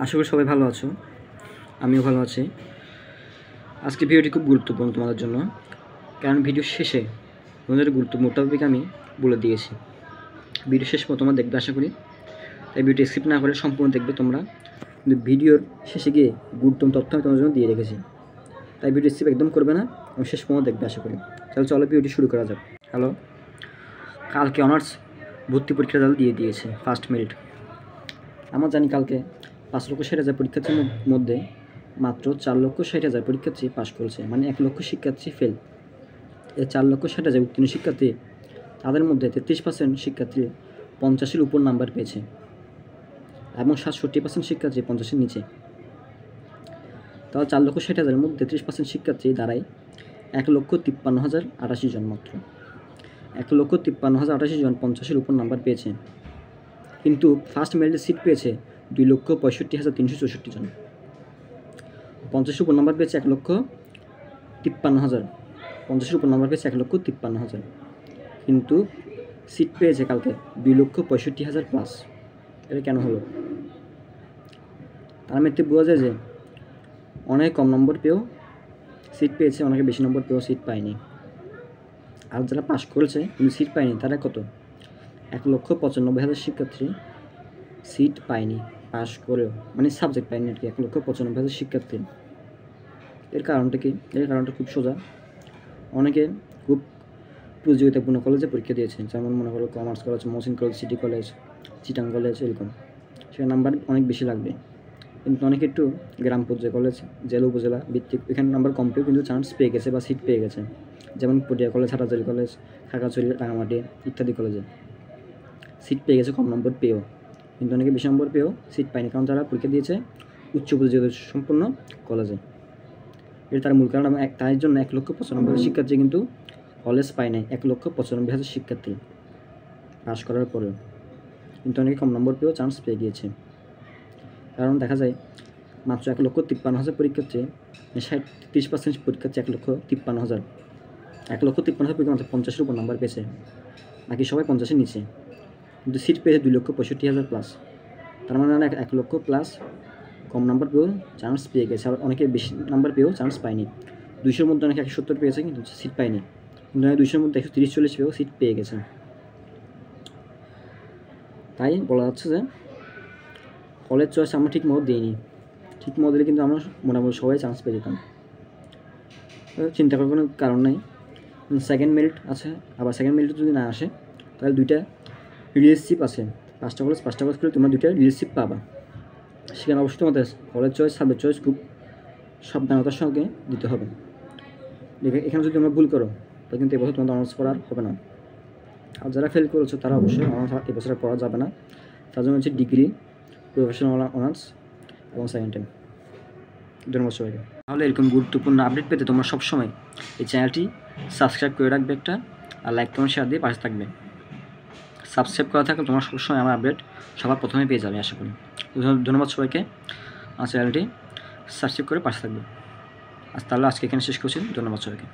আশা করি সবাই ভালো আছো, আমিও ভালো আছি। আজকে ভিডিওটি খুব গুরুত্বপূর্ণ তোমাদের জন্য, কারণ ভিডিও শেষে তোমাদের গুরুত্বপূর্ণ টপিক আমি বলে দিয়েছি। ভিডিও শেষ পর্যন্ত তোমরা দেখবে আশা করি, তাই ভিডিওটি স্কিপ না করে সম্পূর্ণ দেখবে তোমরা। কিন্তু ভিডিওর শেষে গিয়ে গুরুত্বপূর্ণ তথ্য আমি তোমাদের জন্য দিয়ে রেখেছি, তাই ভিডিও স্কিপ একদম করবে না এবং শেষ পর্যন্ত দেখবে আশা করি। তাহলে চলো ভিডিওটি শুরু করা যাক। হ্যালো, কালকে অনার্স ভর্তি পরীক্ষার রেজাল্ট দিয়ে দিয়েছে ফার্স্ট মেরিট। আমরা জানি কালকে 5,60,000 পরীক্ষার্থীর মধ্যে মাত্র 4,60,000 পরীক্ষার্থী পাশ করেছে, মানে 1 লক্ষ শিক্ষার্থী ফেল। এই 4,60,000 উত্তীর্ণ শিক্ষার্থী, তাদের মধ্যে 33% শিক্ষার্থী 50-এর উপর নাম্বার পেয়েছে এবং 67% শিক্ষার্থী 50-এর নিচে। তাহলে 4,60,000-এর মধ্যে 33% শিক্ষার্থী দাঁড়ায় 1,53,088 জন মাত্র। 1,53,088 জন 50-এর উপর নাম্বার পেয়েছে, কিন্তু ফার্স্ট মেরিটে সিট পেয়েছে 2,65,364 জন। 50-এর উপর নাম্বার পেয়েছে 1,53,000, 50-এর উপর নাম্বার পেয়েছে 1,53,000, কিন্তু সিট পেয়েছে কালকে 2,65,000 প্লাস। এটা কেন হলো? তার মধ্যে বোঝা যায় যে অনেক কম নম্বর পেয়েও সিট পেয়েছে, অনেকে বেশি নম্বর পেয়েও সিট পায়নি। আর যারা পাশ করেছে কিন্তু সিট পায়নি তারা কত? 1,95,000 শিক্ষার্থী সিট পায়নি পাশ করেও, মানে সাবজেক্ট পায়নি আর কি, 1,95,000 শিক্ষার্থী। এর কারণটা কি? এর কারণটা খুব সোজা। অনেকে খুব প্রতিযোগিতাপূর্ণ কলেজে পরীক্ষা দিয়েছে, যেমন মনে করো commerce college, Mohsin college, city college, Chittagong college, এরকম। সেখানে নাম্বার অনেক বেশি লাগবে। কিন্তু অনেকে একটু গ্রাম পর্যায়ে কলেজ, জেলা উপজেলা ভিত্তিক, এখানে নাম্বার কম পেয়েও কিন্তু চান্স পেয়ে গেছে বা সিট পেয়ে গেছে, যেমন পটিয়া কলেজ, হাটাজারি কলেজ, খাগড়াছড়ি, রাঙামাটি ইত্যাদি কলেজে সিট পেয়ে গেছে কম নম্বর পেয়েও। কিন্তু অনেকে বেশি নম্বর পেয়েও সিট পায়নি, কারণ তারা পরীক্ষা দিয়েছে উচ্চ প্রতিযোগিতা সম্পন্ন কলেজে। এর তার মূল কারণ তার জন্য 1,95,000 শিক্ষার্থী কিন্তু কলেজ পায় নাই। 1,95,000 শিক্ষার্থী পাস করার পরেও কিন্তু অনেকে কম নম্বর পেয়েও চান্স পেয়ে গিয়েছে। কারণ দেখা যায় মাত্র 1,53,000 পরীক্ষার্থী, 30% পরীক্ষার্থী 1,53,000, 1,53,000 পরীক্ষা মাত্র 50-এর উপর নাম্বার পেয়েছে, বাকি সবাই 50-এর নিচে, কিন্তু সিট পেয়েছে 2,65,000 প্লাস। তার মানে 1 লক্ষ প্লাস কম নাম্বার পেয়েও চান্স পেয়ে গেছে, আর অনেকে বেশি নাম্বার পেয়েও চান্স পায়নি। 200-এর মধ্যে অনেকে 170 পেয়েছে কিন্তু সিট পায়নি, কিন্তু 200-এর মধ্যে 130-40 পেয়েও সিট পেয়ে গেছে। তাই বলা যাচ্ছে যে কলেজ চয়েস আমরা ঠিক মতো দিইনি। ঠিক মতো দিলে কিন্তু আমরা মোটামুটি সবাই চান্স পেয়ে যেতাম। চিন্তা করার কোনো কারণ নেই। সেকেন্ড মেরিট আছে, আবার সেকেন্ড মেরিট যদি না আসে তাহলে 2টা রিলেশনশিপ আছে। 5টা কলেজ করে তোমরা 2টা রিলেশনশিপ পাবা। সেখানে অবশ্যই তোমাদের কলেজ চয়েস, সাবজেক্ট চয়েস খুব সাবধানতার সঙ্গে দিতে হবে। এখানে যদি তোমরা ভুল করো তাহলে কিন্তু এবছর তোমাদের অনার্স পড়ার হবে না। আর যারা ফেল করেছো তারা অবশ্যই অনার্স এবছরে পড়া যাবে না। তার জন্য হচ্ছে ডিগ্রি, প্রফেশনাল অনার্স এবং সেকেন্ড টাইম। ধন্যবাদ সবাইকে। তাহলে এরকম গুরুত্বপূর্ণ আপডেট পেতে তোমরা সবসময় এই চ্যানেলটি সাবস্ক্রাইব করে রাখবে একটা, আর লাইক কমেন্ট শেয়ার দিয়ে পাশে থাকবে। সাবস্ক্রাইব করা থাকলে তোমরা সবসময় আমার আপডেট সবার প্রথমে পেয়ে যাবে আশা করি। ধন্যবাদ সবাইকে। আমার চ্যানেলটি সাবস্ক্রাইব করে পাশে থাকবে। তাহলে আজকে এখানে শেষ করছি। ধন্যবাদ সবাইকে।